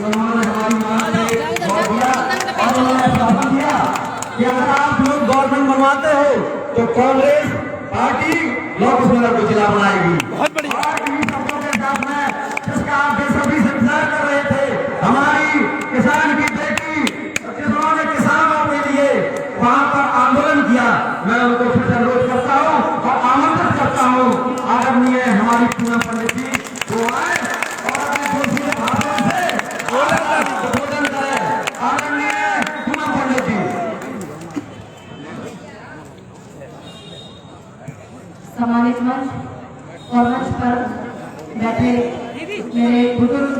उन्होंने हमारी मांग पे जोर दिया और उन्होंने आश्वासन दिया कि अगर आप लोग गवर्नमेंट बनवाते हो तो कांग्रेस पार्टी लोकसभा नगर को जिला बनाएगी। बहुत बढ़िया। और इन्हीं शब्दों के साथ में जिसका आप बेसब्री से इंतजार कर रहे थे, हमारी किसान की बेटी जिन्होंने किसानों के लिए वहां पर आंदोलन किया, मैं उनको फिर से अनुरोध करता हूँ और आमंत्रित करता हूँ आदरणीय हमारी पूनम पंडित जी वो आए और अपने खुशी भाषण से संबोधन करें। आदरणीय पूनम पंडित जी। सम्मानित मंच और मंच पर बैठे मेरे बुजुर्ग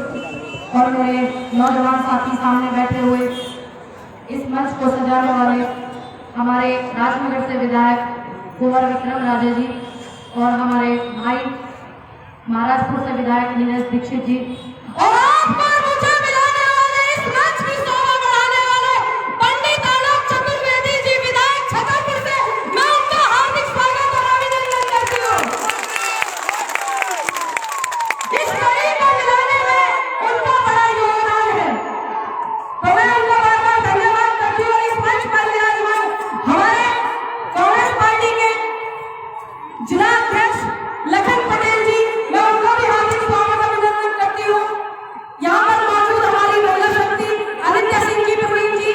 और मेरे नौजवान साथी सामने बैठे हुए, इस मंच को सजाने वाले हमारे राजनगर से विधायक कुंवर विक्रम राजे जी और हमारे भाई महाराजपुर से विधायक नीरज दीक्षित जी और आप पर मुझे मिलाने वाले इस मंच की शोभा बढ़ाने वाले पंडित आलोक चतुर्वेदी जी विधायक छतरपुर से, मैं उनका हार्दिक स्वागत और अभिनंदन करती हूँ। इस कड़ी को मिलाने में उनका बड़ा योगदान है, तो मैं उनका बार बार धन्यवाद करती हूँ। इस मंच पर विराजमान हमारे कांग्रेस पार्टी के जिला अध्यक्ष लखन पटेल जी, मैं उनका भी हार्दिक स्वागत अभिनंदन करती हूँ। यहाँ पर मौजूद हमारी महिला शक्ति आदित्य सिंह जी प्रवीण जी,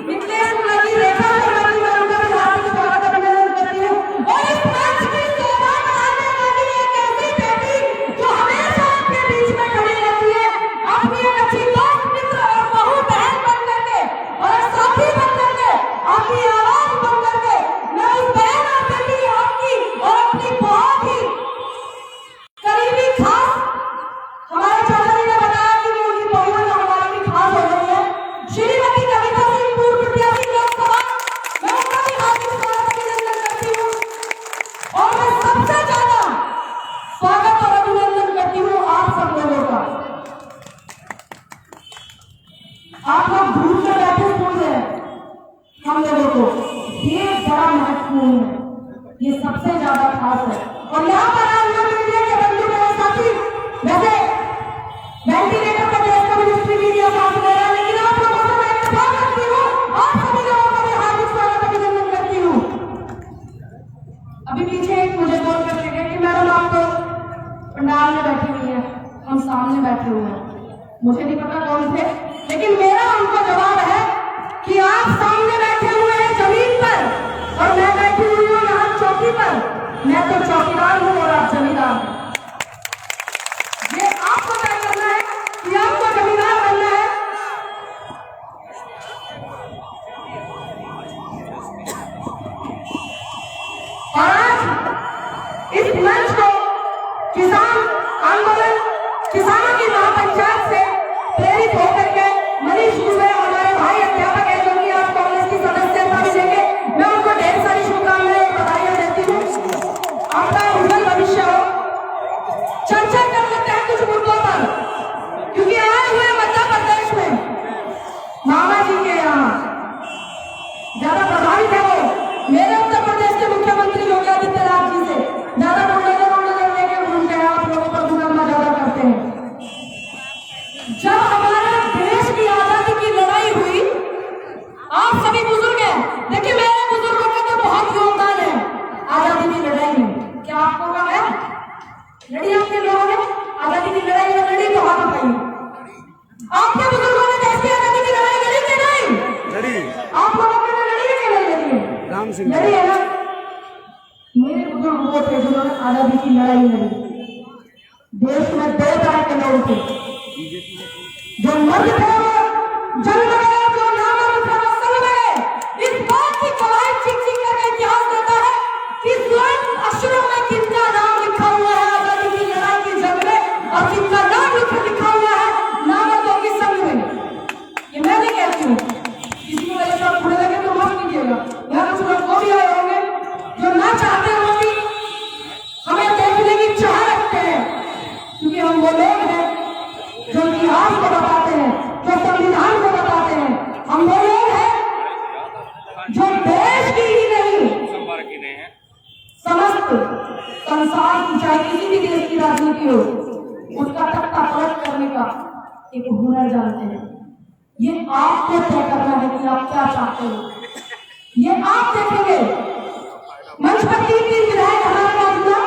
नितेश मुलाजी, रेखा शर्मा जी, मैं उनका भी हार्दिक स्वागत अभिनंदन करती हूँ। और इस मंच की शोभा बढ़ाने वाली एक ऐसी बेटी जो हमेशा आपके बीच में खड़ी रहती है, अपनी एक अच्छी दोस्त मित्र और बहू बहन बन करके और साथी बन करके, अपनी आवाज बन करके, मैं उस बहन और बेटी आपकी और अपनी बहुत ही करीबी खास, हमारे चाचा जी ने बताया कि वो उनकी बहू है, हमारी भी खास हो गई है, श्रीमती कविता सिंह, पूर्व प्रत्याशी लोकसभा, मैं उनका भी हार्दिक स्वागत अभिनंदन करती हूँ। और मैं सबसे ज्यादा स्वागत और अभिनंदन करती हूँ आप सब लोगों का। आप लोग धूप में बैठे सुन रहे हैं हम लोगों को, ये बड़ा महत्वपूर्ण है, ये सबसे ज्यादा खास है। और यहाँ पर आए हुए मीडिया के बंधु मेरे साथी, वैसे वेंटिलेटर का देश का मिनिस्ट्री मीडिया साथ ले रहा है, लेकिन आप लोगों से मैं इत्तेफाक करती हूँ, आप सभी लोगों का मैं हार्दिक स्वागत अभिनंदन करती हूँ। अभी पीछे एक मुझे बोल कर गए कि मैडम आप तो पंडाल में बैठी हुई है, हम सामने बैठे हुए हैं, मुझे नहीं पता कौन थे, लेकिन मेरा उनको जवाब है कि आप सामने बैठे हुए हैं जमीन पर और मैं बैठी हुई हूँ यहाँ चौकी पर। मैं तो चौकीदार हूँ और आप जमींदार हैं। ये आपको तय करना है कि आपको जमींदार बनना है। और आज इस मंच को किसान आंदोलन, किसानों की महापंचायत से प्रेरित होकर के मनीष दुबे हमारे भाई अध्यापक है, जो कि आज कांग्रेस की सदस्यता भी लेंगे, मैं उनको ढेर सारी शुभकामनाएं और बधाइयां देती हूँ। आपका उज्जवल भविष्य हो। चर्चा कर लेते हैं कुछ मुद्दों पर, क्योंकि आए हुए मध्य प्रदेश में मामा जी के यहाँ ज्यादा प्रभावित है वो मेरे उत्तर प्रदेश के मुख्यमंत्री योगी आदित्यनाथ जी से ज्यादा नजर लेके घूमते हैं, आप लोगों पर गुनामा ज्यादा करते हैं। जब हमारे देश की आजादी की लड़ाई हुई, आप सभी बुजुर्ग हैं, देखिए मेरे बुजुर्गों का तो बहुत योगदान है आजादी की लड़ाई में। क्या आपको का है लड़ी, आपके लोगों ने आजादी की लड़ाई में लड़ी, तो हाथ उठाइए। आपके बुजुर्गों ने देश की आजादी की लड़ाई लड़ी कि नहीं लड़ी? आप लोगों ने लड़ी है कि नहीं लड़ी? राम सिंह लड़ी है ना। मेरे बुजुर्ग वो थे जिन्होंने आजादी की लड़ाई लड़ी। देश में दो तरह के लोग थे, जो मर्द थे वो जंग में, जो नामर्द थे वो संग में। इस बात की गवाही चिक चिक करके इतिहास देता है कि स्वर्ण अक्षरों में किनका नाम लिखा हुआ है आजादी की लड़ाई की जंग में और किनका नाम लिखा हुआ है नामर्दों की संग में। ये मैं नहीं कहती हूँ, किसी को मेरे साथ बुरे लगे तो माफ कीजिएगा। यहाँ कुछ लोग वो भी आए होंगे जो ना चाहते हो कि हमें देखने की चाह रखते हैं, क्योंकि हम वो लोग हैं जो इतिहास को बताते हैं, जो एक हुनर जानते हैं। ये आपको तय करना है कि आप क्या चाहते हो। ये आप देखेंगे। मंच पर 3 विधायक हमारे मौजूदा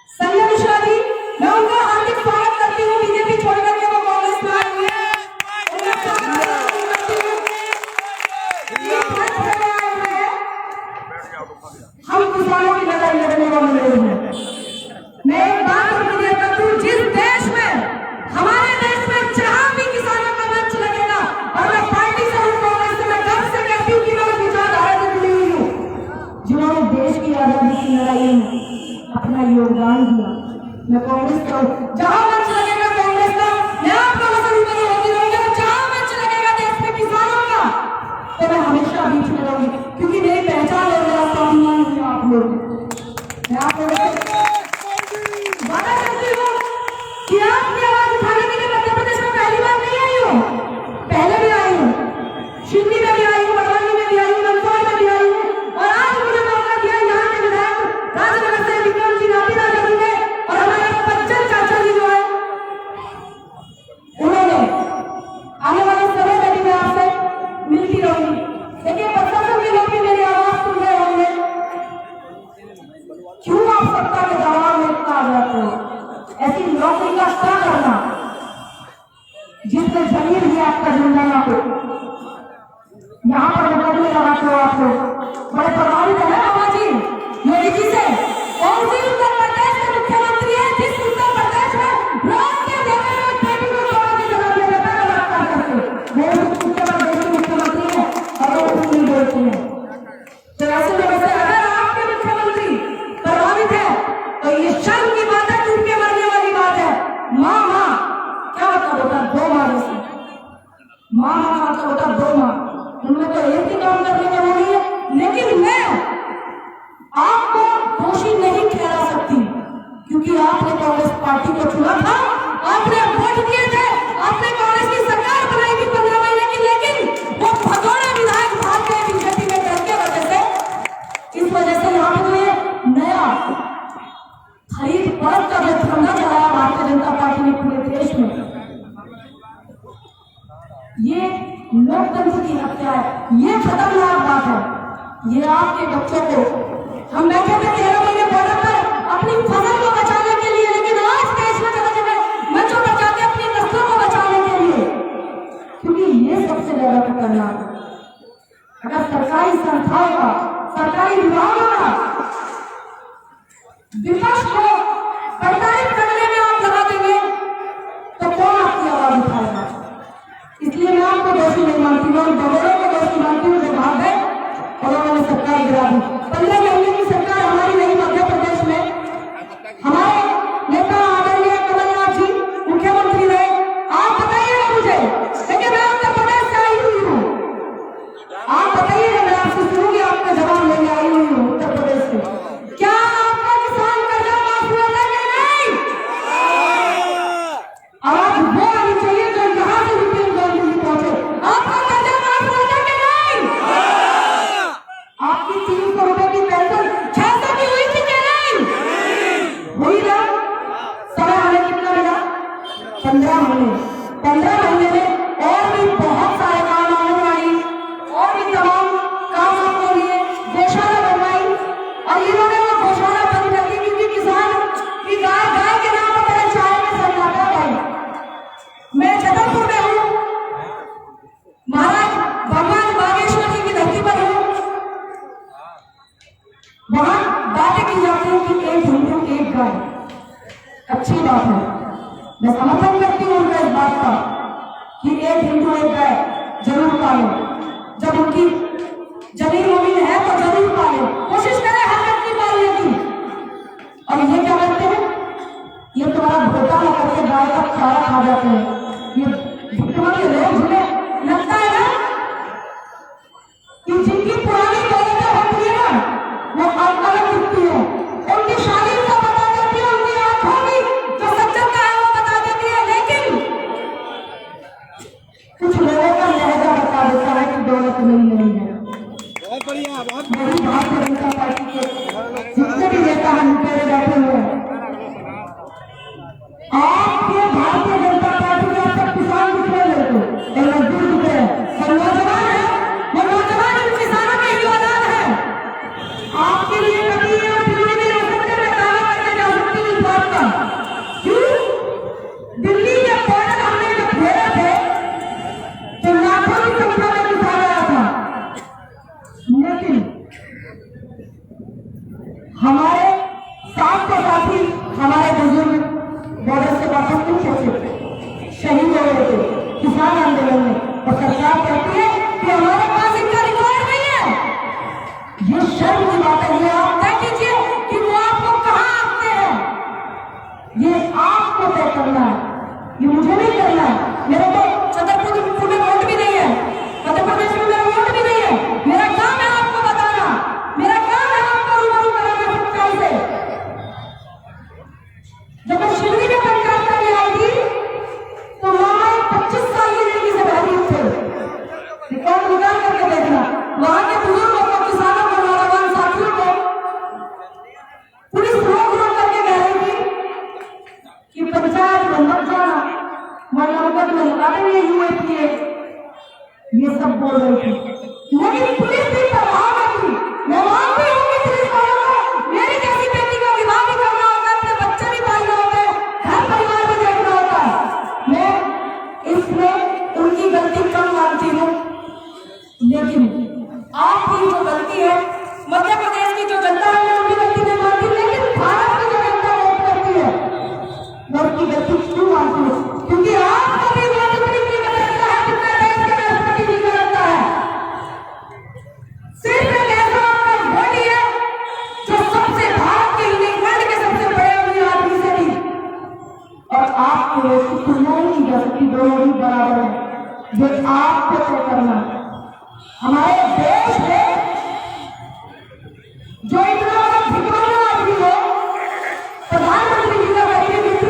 संजय मिश्रा जी, मैं उनका हार्दिक स्वागत करती हूँ। बीजेपी छोड़ करके वो कांग्रेस में आए हुए हैं। हम किसानों की लड़ाई लड़ने वाले लोग हैं। मैं एक बात और क्लियर करती हूँ, जिस देश में, हमारे देश में जहां भी किसानों का मंच लगेगा, और मैं पार्टी से हूँ, कांग्रेस से, मैं गर्व से कहती हूँ कि मैं उस विचारधारा से जुड़ी हुई हूँ जिन्होंने देश की आजादी की लड़ाई में अपना योगदान दिया। मैं कांग्रेस का हूँ। जहां मंच लगेगा कांग्रेस का, मैं आपका वचन पर होती रहूंगी। जहां मंच लगेगा देश में किसानों का, तो मैं हमेशा बीच में रहूंगी, क्योंकि मेरी पहचान और मेरा सम्मान है आप लोग। मैं आप लोगों से वादा करती हूँ कि आपकी आवाज उठाने के लिए मध्य प्रदेश में पहली बार नहीं आई हूँ, पहले भी आई हूँ, शिवनी में भी आई हूँ, बड़वानी में भी आई हूँ, मंदसौर में भी आई हूँ, और आज मुझे मौका दिया यहाँ के विधायक राजनगर से विक्रम जी नापीदार करेंगे, और हमारे बच्चन चाचा जी जो है उन्होंने आने वाले समय में भी मैं आपसे मिलती रहूंगी। देखिए, प्रशासन के लोग भी मेरी आवाज सुन रहे होंगे। क्यों आप सत्ता के दबाव में इतना आ जाते हो? ऐसी नौकरी का क्या करना जिसमें जमीन भी आपका जिंदा ना हो? यहाँ पर मुकदमे लगाते हो आप लोग। बड़े प्रभावित है बाबा जी योगी जी से। कौन सी उत्तर प्रदेश के मुख्यमंत्री है जिस उत्तर प्रदेश में रात के समय में बेटी को तोड़ा के जला दिया जाता है बलात्कार करके? वो उत्तर प्रदेश के मुख्यमंत्री है और वो कुछ नहीं बोलते हैं। तो ऐसे लोगों से अगर आपके मुख्यमंत्री प्रभावित है तो ये शर्म की बात है, टूट के मरने वाली बात है। माँ क्या मतलब होता है? 2 माँ जैसे माँ मतलब होता 2 माँ, उनमें तो एक ही काम करने में बोली है। लेकिन मैं आपको दोषी नहीं ठहरा सकती, क्योंकि आपने कांग्रेस पार्टी को चुना था, आपने वोट दिए थे, आपने कांग्रेस की सरकार बनाई थी 15 महीने की, लेकिन वो भगोड़े विधायक भाग गए बीजेपी में डर के वजह से। इस वजह से यहाँ पे ये नया खरीद पर्व का जो धंधा चलाया भारतीय जनता पार्टी ने पूरे देश में, ये लोकतंत्र की हत्या है। ये खतरनाक बात है। ये आपके बच्चों को, हम बैठे थे 13 महीने बॉर्डर पर अपनी फसल को बचाने के लिए, लेकिन आज देश में जगह जगह मंचों पर जाते अपनी नस्लों को बचाने के लिए, क्योंकि ये सबसे ज्यादा खतरनाक है। अगर सरकारी संस्थाओं का, सरकारी विभागों का विपक्ष को प्रताड़ित करने में आप लगा देंगे तो कौन आपकी आवाज उठाएगा? इसलिए मैं आपको दोषी नहीं मानती हूँ, बगलों को दोषी मानती हूँ जो भाग गए और उन्होंने सरकार गिरा दी। 15 महीने की सरकार हमारी नहीं, मध्य प्रदेश में हमारे नेता आदरणीय कमलनाथ जी मुख्यमंत्री रहे। आप बताइएगा मुझे, लेकिन मैं उत्तर प्रदेश से आई हुई हूँ, आप बताइएगा, मैं आपसे सुनूंगी, आपका जवाब लेने आई हुई हूँ उत्तर प्रदेश से। क्या आपका किसान कर्जा माफ हुआ था कि नहीं? आवाज वो आनी चाहिए जो यहाँ से विपिन गांधी पहुंचे। आपका कर्जा माफ हुआ था कि नहीं? आपकी 300 रुपए की पेंशन 600 की हुई थी कि नहीं? हुई ना? समय हमें कितना मिला? 15 महीने। 15 महीने में और भी बहुत सारे काम आंगनबाड़ी और भी तमाम काम आपके लिए गौशाला बनवाई, और इन्होंने वो गौशाला बंद कर दी क्योंकि किसान की गाय के नाम पर मेरे चाय में सन्नाटा भाई। मैं जबलपुर में हूँ, महाराज भगवान बागेश्वर जी की धरती पर हूँ। वहां बातें की जाती है कि 1 हिंदू 1 गाय, अच्छी बात है, मैं समर्थन करती हूँ उनका इस बात का कि 1 हिंदू 1 गाय जरूर पालें। जब उनकी जमीन वमीन है तो जरूर पालें, कोशिश करें हर व्यक्ति पालने की। और ये क्या करते हैं? ये तुम्हारा घोटाला करके गाय का चारा खा जाते हैं। ये मुख्यमंत्री लोग जिन्हें लगता है ना कि जिनकी पुरानी दौलतें होती है ना, वो अलग दिखती है, उनकी शादी का बता देती है, उनकी आंखों की जो सच्चाई है वो बता देती है, लेकिन कुछ लोगों का लहजा बता देता है कि दौलत नहीं है। बहुत बढ़िया, बहुत भारतीय जनता पार्टी के जितने भी नेता हम बैठे हुए हैं, हमारे बुजुर्ग बॉर्डर से वापस नहीं पहुंचे, शहीद हो गए थे किसान आंदोलन में, और सरकार कहती है कि हमारे पास इनका रिकॉर्ड नहीं है। ये शर्म की बात है। ये आप तय कीजिए कि वो आपको कहाँ आते हैं, ये आपको तय करना है, ये मुझे नहीं करना है। मेरा तो छतरपुर में वोट भी नहीं है, मध्य प्रदेश में मेरा वोट भी नहीं है। मेरा काम है आपको बताना, मेरा काम है आपको रूबरू कराना सच्चाई से। जब मैं शिवरी में पंचायत करने आई थी तो मामा 25 साल की लड़की से बैठी थे, रिकॉर्ड निकाल करके देखना। वहां के बुजुर्गों को, किसानों को, नौजवान साथियों को पुलिस रोक रोक करके कह रही थी कि पंचायत में मत जाना, मनोरंजन में लगा देंगे यूएपीए, ये सब बोल रही थी। लेकिन पुलिस भी परवाह नहीं थी। मैं मानती हूँ कि पुलिस वालों को मेरी जैसी बेटी का विवाह भी करना होता है, अपने बच्चे भी पालना होता है, घर परिवार भी देखना होता है। मैं इसमें उनकी गलती कम मानती हूँ, लेकिन आपकी जो गलती है, मध्य प्रदेश की जो जनता है, मैं उनकी गलती नहीं मानती, लेकिन भारत की जो जनता वोट करती है मैं उनकी गलती क्यों मानती हूँ? क्योंकि आपको भी वोट उतनी नहीं करता है जितना देश के राष्ट्रपति जी का लगता है। सिर्फ एक ऐसा आपका वोट ही है जो सबसे भारत के वर्ल्ड के सबसे बड़े अमीर आदमी से भी, और आपके वोट की तुलना नहीं की जा सकती, दोनों ही बराबर है। ये आपको तय करना है। हमारे देश में जो इतना बड़ा भिखारी आदमी हो, प्रधानमंत्री जी का बैठे मित्र,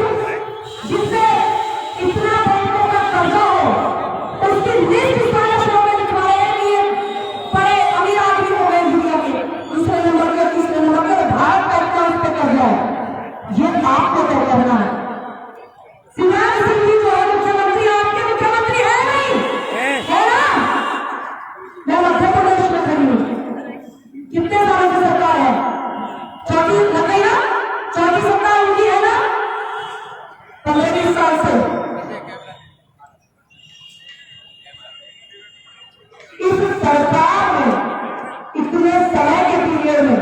जिससे इतना बैंकों का कर्जा हो, उसकी लिस्ट सारे शो में लिखवाए कि ये बड़े अमीर आदमी हो गए दुनिया के, दूसरे नंबर के, तीसरे नंबर के, भारत का इतना उस पर कर्जा है। ये आपको तय करना है। शिवराज सिंह जी जो है मुख्यमंत्री, आपके मुख्यमंत्री है नहीं, है ना? मैं मध्य प्रदेश में खड़ी हूँ, कितने सालों की सरकार है? चौथी लग गई ना, चौथी सरकार उनकी है ना, 15-20 साल से। इस सरकार ने इतने समय के पीरियड में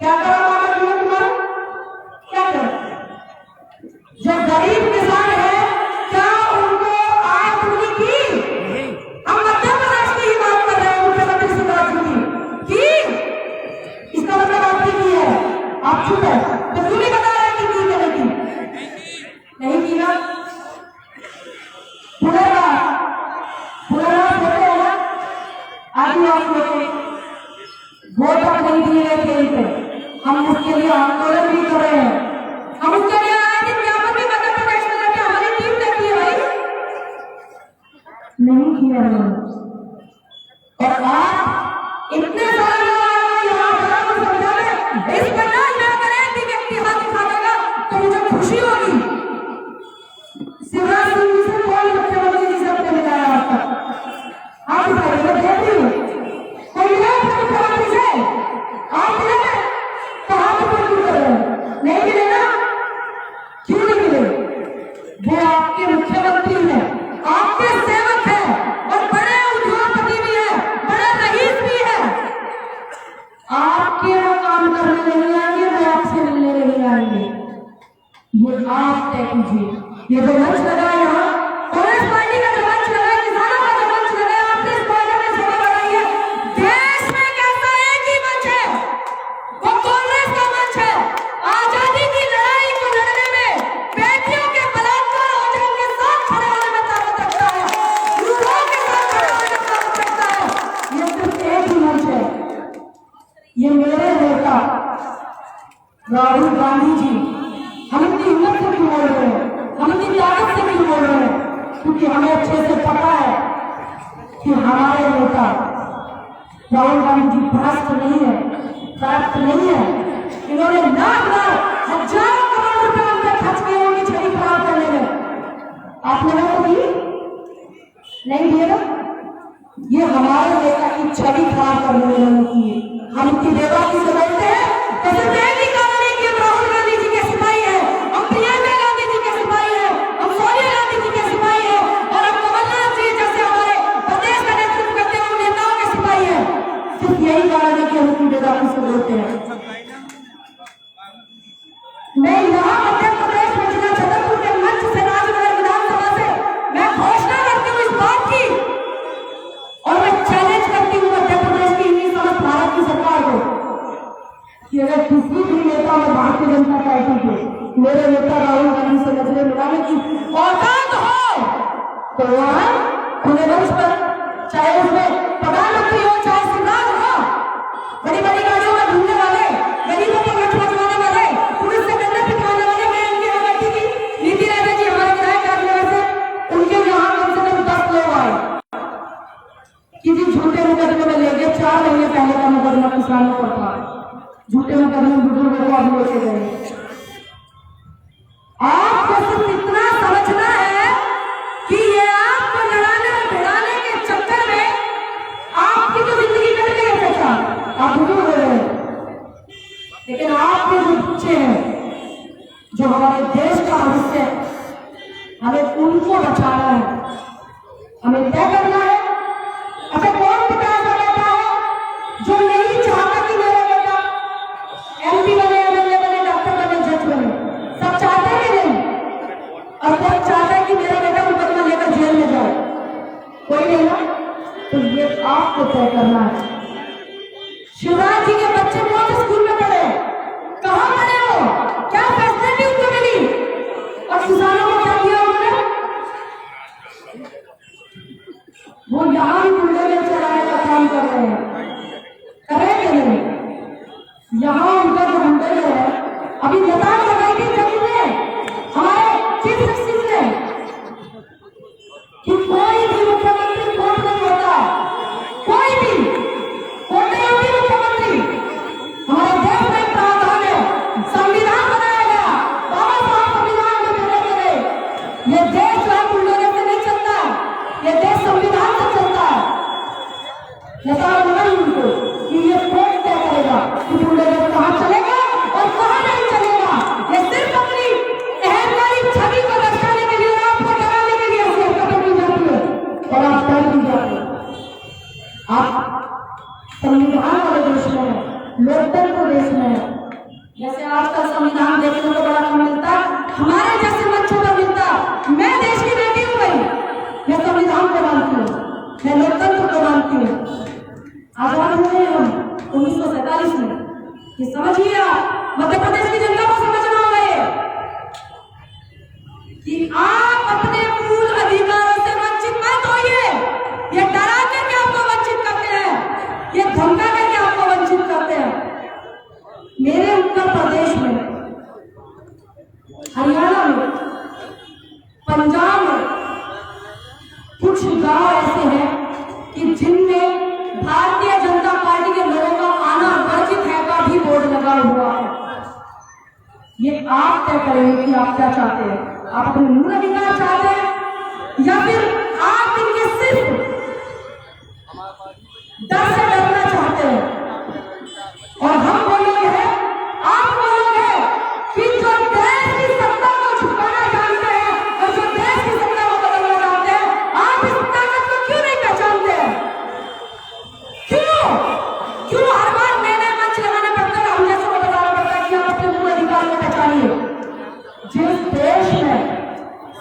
क्या करा माननीय कुमार? क्या करा? जो गरीब किसान है, क्या उनको आय पूरी की? हम मध्य प्रदेश की ही बात कर रहे हैं, मुख्यमंत्री शिवराज सिंह की। इसका मतलब आपने की है, आप चुप है तो क्यों नहीं बता रहे कि की नहीं की? नहीं की ना? पुनर्वास होते हैं ना, आदिवासियों को वोट तक नहीं दिए गए थे इनसे। हम उसके लिए आंदोलन भी कर रहे हैं, हम उसके लिए आए थे, ज्ञापन भी मध्य प्रदेश में करके हमारी टीम देती है भाई, नहीं किया उन्होंने। और आप इतने सारे लोग यहाँ पर समझाने इस बर्दाश्त न करें कि व्यक्ति हाथ दिखा देगा तो मुझे खुशी होगी। शिवराज सिंह जी से कोई मुख्यमंत्री जी से अपने मिलाया आज तक? आप मैं देखती हूँ कोई मिला मुख्यमंत्री से? आप मिले तो हाथ ऊपर क्यों कर रहे हैं? नहीं मिले ना? क्यों नहीं मिले? वो आपके मुख्यमंत्री हैं, आपके सेवक हैं, और बड़े उद्योगपति भी हैं, बड़े रईस भी हैं। आपके वो काम करने नहीं आएंगे, वो आपसे मिलने नहीं आएंगे। ये आप तय कीजिए। ये जो मंच लगा है यहाँ, कांग्रेस पार्टी का जो मंच लगा है, किसानों का जो मंच लगा है, आपने इस पार्टी में सभा बनाई है। देश में कैसा एक ही मंच है, वो कांग्रेस का मंच है। आजादी की लड़ाई को लड़ने में बेटियों के बलात्कार हो जाए उनके साथ खड़े होने में ताकत रखता है, युवाओं के साथ खड़े होने में ताकत रखता है। ये सिर्फ एक ही मंच है। ये मेरे नेता राहुल गांधी जी, हम इतनी हिम्मत से क्यों बोल रहे हैं, हम इतनी ताकत से क्यों बोल रहे हैं? क्योंकि हमें अच्छे से पता है कि हमारे नेता राहुल गांधी जी भ्रष्ट नहीं है, करप्ट नहीं है। इन्होंने लाख हजारों करोड़ रुपए उन पर खर्च किए उनकी छवि खराब करने में। आपने वोट दी? नहीं दिए ना? ये हमारे नेता की छवि खराब करने में उन्होंने की। हम उनकी बेबाकी से बोलते हैं तो सिर्फ एक ही कारण है कि हम राहुल गांधी जी के सिपाही हैं, हम प्रियंका गांधी जी के सिपाही हैं, हम सोनिया गांधी जी के सिपाही हैं, और हम कमलनाथ जी जैसे हमारे प्रदेश का नेतृत्व करते हुए नेताओं के सिपाही हैं। सिर्फ यही कारण है कि हम उनकी बेबाकी से बोलते हैं। मैं मेरे नेता राहुल गांधी से नजरें मिलाने की औकात हो तो वहां खुले मंच पर, चाहे उसमें प्रधानमंत्री हो चाहे शिवराज हो, बड़ी बड़ी गाड़ियों में घूमने वाले, गरीबों को लठ मचवाने वाले, पुलिस से डंडा पिटवाने वाले, मैं उनकी यहाँ बैठी थी, नीति आयोग जी हमारे विधायक राजनगर से, उनके यहाँ कम से कम 10 लोग आए। किसी झूठे मुकदमे में ले गए, 4 महीने पहले का मुकदमा किसानों पर था, झूठे मुकदमे बुजुर्गों को अब लेके गए। आपको सिर्फ इतना समझना है कि ये आपको लड़ाने और भिड़ाने के चक्कर में आपकी तो जिंदगी कट गई है चाचा, आप बुजुर्ग हो रहे हैं, लेकिन आपके जो बच्चे हैं, जो हमारे देश का भविष्य है, हमें उनको बचाना है, हमें तय करना है। अच्छा, कौन पिता ऐसा बेटा है जो नहीं चाहता कि मेरा बेटा MP बने, MLA बने, डॉक्टर बने, जज बने? सब चाहते हैं कि नहीं? और कोई चाहता है कि मेरा बेटा मुकदमा लेकर जेल में जाए? कोई नहीं ना? तो ये आपको तय करना है। शिवराज जी के बच्चे कौन से स्कूल में पढ़े, कहां पढ़े हो, क्या फैसिलिटी उनको मिली, और किसानों को क्या किया उन्होंने? वो यहां भी बुलडोजर चलाने का काम कर रहे हैं, करेंगे नहीं? यहां उनका जो बुलडोजर है, अभी लताम लगाई थी जमीन में हमारे चीफ जस्टिस ने कि कोई भी मुख्यमंत्री कोर्ट नहीं होता, कोई भी कोर्ट नहीं होती मुख्यमंत्री। हमारे देश में प्रावधान है, संविधान बनाया गया, बाबा साहब संविधान में बनाए गए। ये देश हम बुलडोजर से नहीं चलता, ये देश संविधान से चलता है। लताम लगाई उनको कि ये कोर्ट तय करेगा कि बुलडोजर कहां चलेगा और कहां नहीं चलेगा। ये सिर्फ अपनी अहंकारी छवि को दर्शाने के लिए, आपको डराने के लिए ऐसी हरकतें की जाती है और आप डर भी जाते हैं। आप संविधान वाले देश में है, लोकतंत्र देश में है। जैसे आजकल संविधान देखने को बड़ा कम मिलता, हमारे जैसे बच्चों को मिलता। मैं देश की बेटी हूँ भाई, मैं संविधान को मानती हूँ, मैं लोकतंत्र को मानती हूँ। आजाद हुए हम 1947 में, ये समझिए आप, मध्य प्रदेश की जनता को समझना होगा ये कि आप अपने मूल अधिकारों से वंचित मत होइए। ये डरा करके आपको वंचित करते हैं, ये धमका करके आपको वंचित करते हैं। मेरे उत्तर प्रदेश में, हरियाणा में, पंजाब में कुछ गांव ऐसे हैं कि जिनमें भारतीय जनता पार्टी के लोगों का आना वर्जित है का भी बोर्ड लगा हुआ है। ये आप तय करेंगे कि आप क्या चाहते हैं, आप अपने मूल अधिकार चाहते हैं या फिर आप इनके सिर्फ डर से डरना चाहते हैं। और हम वो लोग हैं, आप वो लोग हैं कि जो देश की सत्ता को छुपाना जानते हैं और जो देश की सत्ता को बदलना चाहते हैं। आप इस ताकत को क्यों नहीं पहचानते हैं? क्यों हर बार नए मंच लगाने पड़ता है, हम जैसे को बताना पड़ता है कि आप अपने मूल अधिकार को पहचानिए। जिस देश में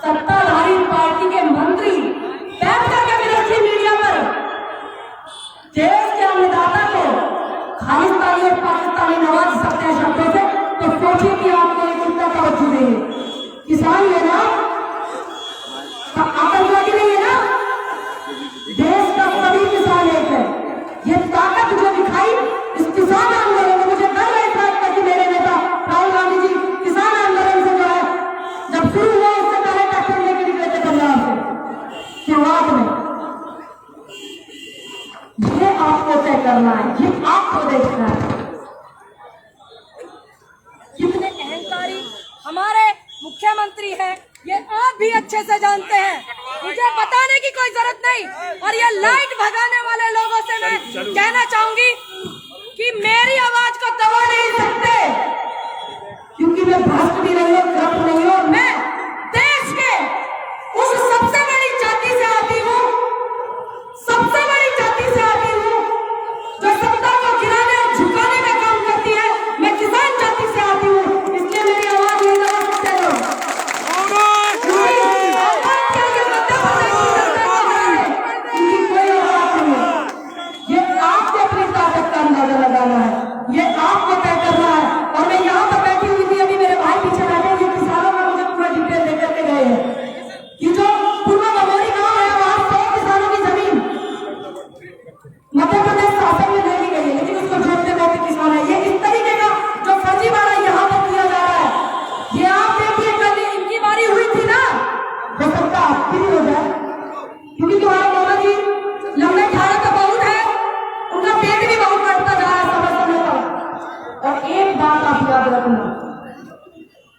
सत्ताधारी पार्टी के मंत्री बैठ करके विदेशी मीडिया पर देश के अन्नदाता को खालिस्तानी और पाकिस्तानी नवाज सकते हैं शब्दों से, तो सोचिए कि आपको ये कितना तवज्जो देंगे। किसान है ना, आतंकवादी नहीं है ना, देश का सभी किसान एक है। ये ताकत जो दिखाई इस किसान आंदोलन में, मुझे डर है इस बात का कि मेरे नेता राहुल गांधी जी किसान आंदोलन से जो है जब शुरू हुआ उससे पहले ट्रैक्टर लेकर निकले थे पंजाब से शुरुआत में। ये आपको तय करना है, ये आपको देखना है। कितने अहंकारी हमारे मुख्यमंत्री हैं, ये आप भी अच्छे से जानते हैं, मुझे बताने की कोई जरूरत नहीं। और ये लाइट भगाने वाले लोगों से मैं कहना चाहूंगी कि मेरी आवाज को दबा नहीं सकते, क्योंकि मैं भ्रष्ट भी नहीं हूँ, करप्ट नहीं हूँ। मैं देश के उस सबसे बड़ी जाति से आती हूँ, सबसे बड़ी जाति से आती हूँ जो सत्ता को गिराने और झुकाने का काम करती है। मैं किसान जाति से आती हूँ, इसलिए मेरी आवाज नहीं दबा सकते लोग। ये आपको अपनी ताकत का अंदाजा लगाना है, ये आपको तय करना है। और मैं यहाँ पर बैठी हुई थी, अभी मेरे भाई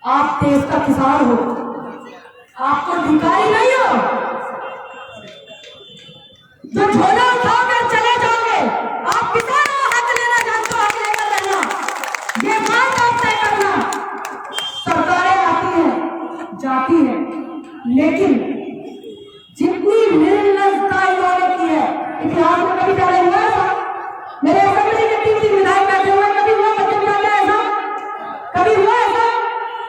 आप देश का किसान हो, आप तो भिखारी नहीं हो जो झोला उठाकर चले जाओगे। आप किसान हो, हक लेना जानते हो, हक लेकर रहना, ये बात आप तय करना। सरकारें आती हैं जाती हैं, लेकिन जितनी निर्लजता इन्होंने की है इतिहास में कभी पहले हुआ ऐसा? मेरे असेंबली के 3 विधायक बैठे हुए, कभी हुआ मध्य प्रदेश में ऐसा? कभी हुआ ऐसा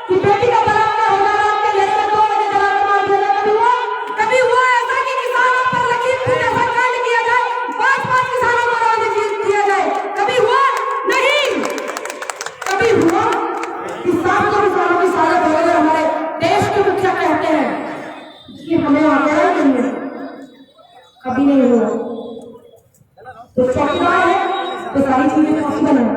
कि बेटी का बलात्कार हो जाना, आपके घर में 2 बजे जला के मार दिया जाए? कभी हुआ? कभी हुआ ऐसा कि किसानों पर लखीमपुर जैसा कांड किया जाए, 5 किसानों को राज दिया जाए? कभी हुआ? नहीं। कभी हुआ कि 700 किसानों की सारे बोले हमारे देश के मुखिया कहते हैं कि हमें आंदोलन नहीं है? कभी नहीं हुआ। तो चौकीदार है तो सारी चीजें पॉसिबल है।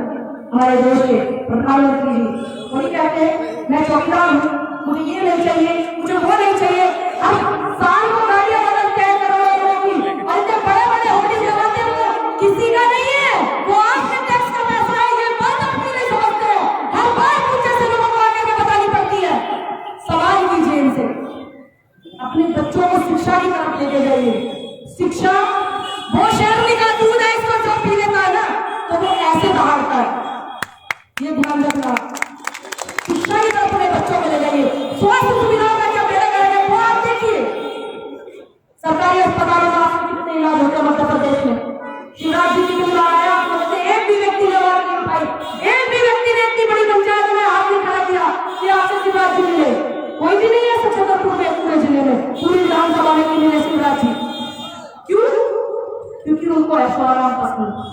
हमारे देश के प्रधानमंत्री जी वही कहते हैं मैं चौकीदार हूँ, मुझे ये नहीं चाहिए, मुझे वो नहीं चाहिए। अब साल को गाड़ियां बदलते हैं करोड़ों लोगों की, और इतने बड़े बड़े होर्डिंग लगाते हैं, वो किसी का नहीं है, वो आपके टैक्स का पैसा है। ये बात आप क्यों नहीं समझते हैं? हर बार कुछ जैसे लोगों को आगे में बतानी पड़ती है। सवाल कीजिए इनसे, अपने बच्चों को शिक्षा की तरफ लेके जाइए। शिक्षा वो शेरनी का दूध है, इसको जो पी लेता है ना तो वो ऐसे दहाड़ता है। ये ध्यान रखना, शिक्षा की तरफ अपने बच्चों को ले जाइए। स्वास्थ्य सुविधाओं का क्या बेड़ा करेंगे वो आप देखिए। सरकारी अस्पतालों में आपको कितने इलाज होते हैं मध्य प्रदेश में? शिवराज जी की बिल आया, एक भी व्यक्ति ने आवाज नहीं उठाई, एक भी व्यक्ति ने इतनी बड़ी पंचायत में हाथ नहीं खड़ा किया कि आपसे शिवराज जी मिले। कोई भी नहीं है छतरपुर में, पूरे जिले में, पूरी विधानसभा में कि मिले शिवराज जी। क्यों? क्योंकि उनको ऐश्वर्या पसंद।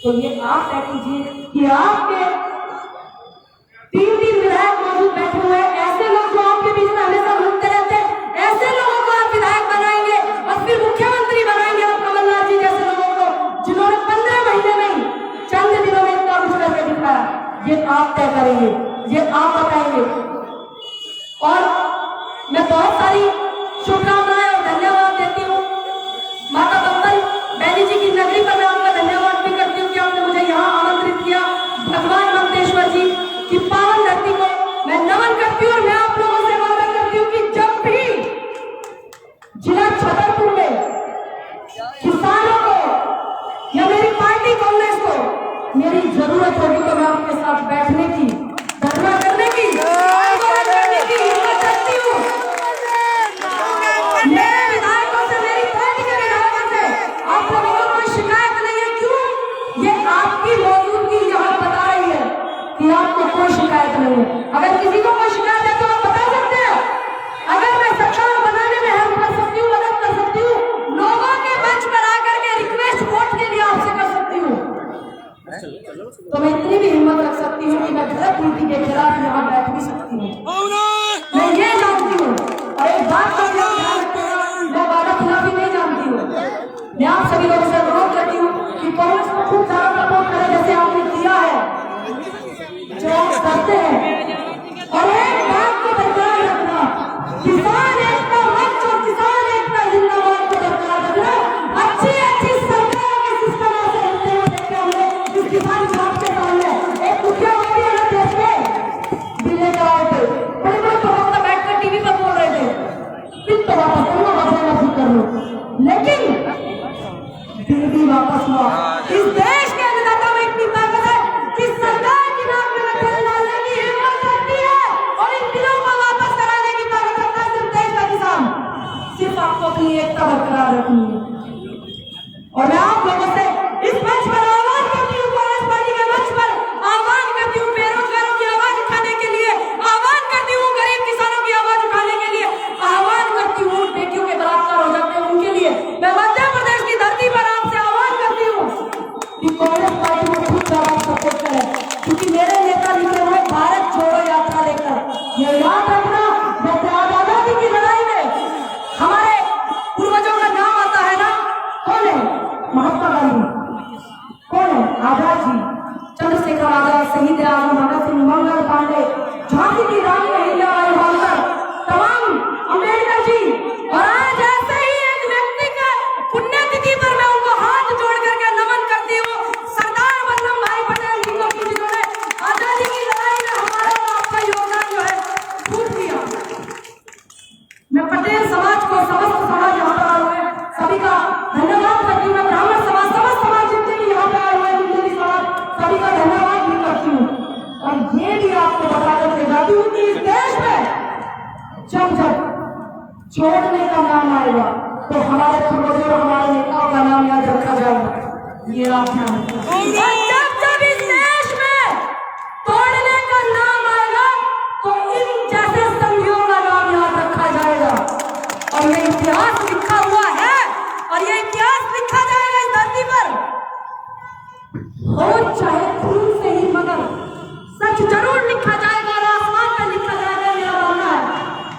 तो ये आप तय कीजिए कि आपके 3 विधायक मौजूद बैठे हुए ऐसे लोग जो आपके बीच में हमेशा घूमते रहते हैं, ऐसे लोगों को आप विधायक बनाएंगे और फिर मुख्यमंत्री बनाएंगे आप कमलनाथ जी जैसे लोगों को, जिन्होंने 15 महीने में ही चंद दिनों में इतना कुछ करके दिखाया। ये आप तय करेंगे, ये आप बताएंगे। और मैं बहुत सारी शुभकामनाएं और धन्यवाद देती हूँ माता बम्बल बैली जी की नगरी पर। मैं आपका धन्यवाद भी करती हूँ कि आपने मुझे यहाँ आमंत्रित किया। भगवान ममतेश्वर जी की पावन धरती को मैं नमन करती हूँ और मैं आप लोगों से वादा करती हूँ कि जब भी जिला छतरपुर में किसानों को या मेरी पार्टी कांग्रेस को मेरी जरूरत होगी तो मैं आपके साथ बैठने की, धरना करने की, आंदोलन करने की हिम्मत रखती हूँ। मेरे विधायकों से, मेरी पार्टी के विधायकों से आप लोगों को कोई शिकायत नहीं है। क्यों? ये आपकी मौजूदगी यहाँ बता रही है कि आपको कोई शिकायत नहीं है। अगर किसी को कोई शिकायत है तो आप बता सकते हैं। अगर मैं सरकार बनाने में हेल्प कर सकती हूँ, मदद कर सकती हूँ, लोगों के मंच पर आकर के रिक्वेस्ट वोट के लिए आपसे कर सकती हूँ, तो मैं इतनी भी हिम्मत रख सकती हूँ कि मैं गलत नीति के खिलाफ यहाँ बैठ भी सकती हूँ। मैं ये जानती हूँ। और एक बात का ध्यान रखिएगा, मैं वादा खिलाफी नहीं जानती हूँ। मैं आप सभी लोगों से अनुरोध करती हूँ कि कांग्रेस को खूब सारा सपोर्ट करें जैसे आपने किया है, जो आप करते हैं। और एक बात को बरकरार रखना, किसान एकता मंच और किसान एकता जिंदाबाद को बरकरार रखना। अच्छी सरकारों के सिस्टम से होते हुए देखते हमने इस किसान छाप के सामने एक मुखिया होती है ना देश में दिल्ली का आए बड़े बड़े प्रवक्ता बैठकर टीवी पर बोल रहे थे फिर तो वापस करो, वापस कर लो, लेकिन दिल भी वापस हुआ। इस देश के अन्नदाता में इतनी ताकत है कि सरकार की नाक में तेल डालने की हिम्मत रखती है और इन बिलों को वापस कराने की ताकत रखता है सिर्फ देश का किसान। सिर्फ आपको अपनी एकता बरकरार रखनी है। और मैं आप लोगों से इस मंच पर आह्वान करती हूँ, कांग्रेस पार्टी के मंच पर आह्वान करती हूँ, बेरोजगारों की आवाज उठाने के लिए आह्वान करती हूँ, गरीब किसानों की आवाज उठाने के लिए आह्वान करती हूँ, बेटियों के बलात्कार हो जाते हैं उनके लिए मैं मध्य प्रदेश की धरती पर आपसे आह्वान करती हूँ कि छोड़ने का नाम आएगा तो हमारे पूर्वजों और हमारे नेताओं का नाम याद रखा जाएगा। ये आप ध्यान रखें। और जब इस देश में तोड़ने का नाम आएगा तो इन जैसे संघियों का नाम याद रखा जाएगा। और ये इतिहास लिखा हुआ है और ये इतिहास लिखा जाएगा इस धरती पर। हो चाहे खून से ही मगर सच जरूर लिखा जाएगा और आसमान पर लिखा जाएगा। मेरा मानना है,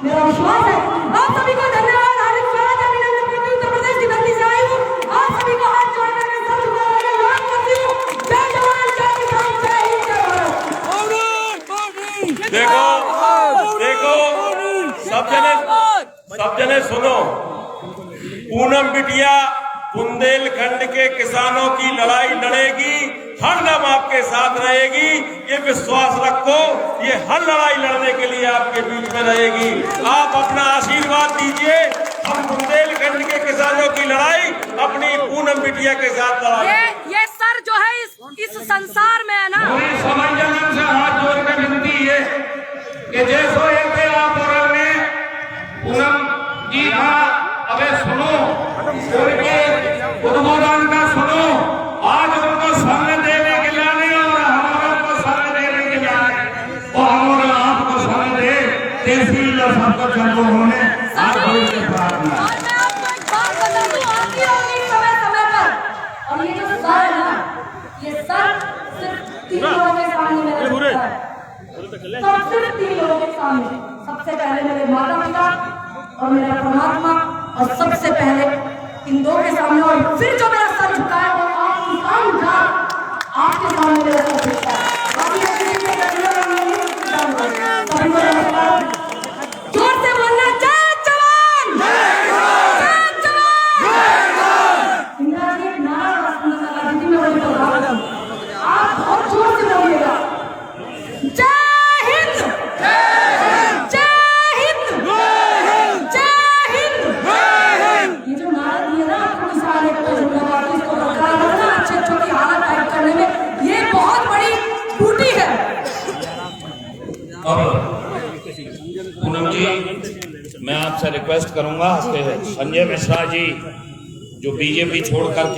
मेरा विश्वास है। आप सभी को धन्यवाद। हार्दिक स्वागत है। अभिनंदन करती हूँ। उत्तर प्रदेश की धरती से आई हूँ। आप सभी को हाथ जोड़ करके सर झुकाकर धन्यवाद करती हूँ। जय जवान, जय किसान, जय हिंद, जय भारत। देखो सब जने सुनो। पूनम बिटिया बुंदेलखंड के किसानों की लड़ाई लड़ेगी, हर दम आपके साथ रहेगी, ये विश्वास रखो। ये हर लड़ाई लड़ने के लिए आपके बीच में रहेगी। आप अपना आशीर्वाद दीजिए। हम बुंदेलखंड के किसानों की लड़ाई अपनी पूनम बिटिया के साथ लड़ाएंगे। ये सर जो है इस संसार में है ना, पूरी समझ जन्म से हाथ जोड़ कर विनती है कि जैसो एक थे आप और ने पूनम जी का अबे सुनो, उनके उद्बोधन का सुनो। आज उनको सामने देने के लाने और हमारा को सामने देने के लाने और हमारा आपको सामने दे तहसील सबको चलो होने आज भविष्य प्रार्थना। और मैं आपको एक बात बता दूं, आती होगी समय समय पर। और ये जो सर है ना, ये सर सिर्फ 3 लोगों के सामने मेरा दिखता है। तो सिर्फ 3 लोगों के सामने। सबसे पहले मेरे माता पिता और मेरा परमात्मा, और सबसे पहले इन 2 के सामने, और फिर जो मेरा सर झुका है वो आप किसान का आपके सामने मेरा सर झुकता है। बाकी किसी के गलियों में नहीं है। सभी को नमस्कार। जोर से बोलना, जय जवान, जय जवान। इंदिरा जी एक नारा वास्तव में दीदी में वही बोल रहा हूं। आप बहुत जोर से बोलिएगा। जय हिंद, जय हिंद, जय हिंद। ये जो नारा दिए ना आपको किसान एकता जिंदाबाद, इसको बरकरार रखना, अच्छे की हालत टाइप करने में ये बहुत बड़ी ड्यूटी है। अब पूनम जी, मैं आपसे रिक्वेस्ट करूंगा कि संजय मिश्रा जी जो बीजेपी छोड़ करके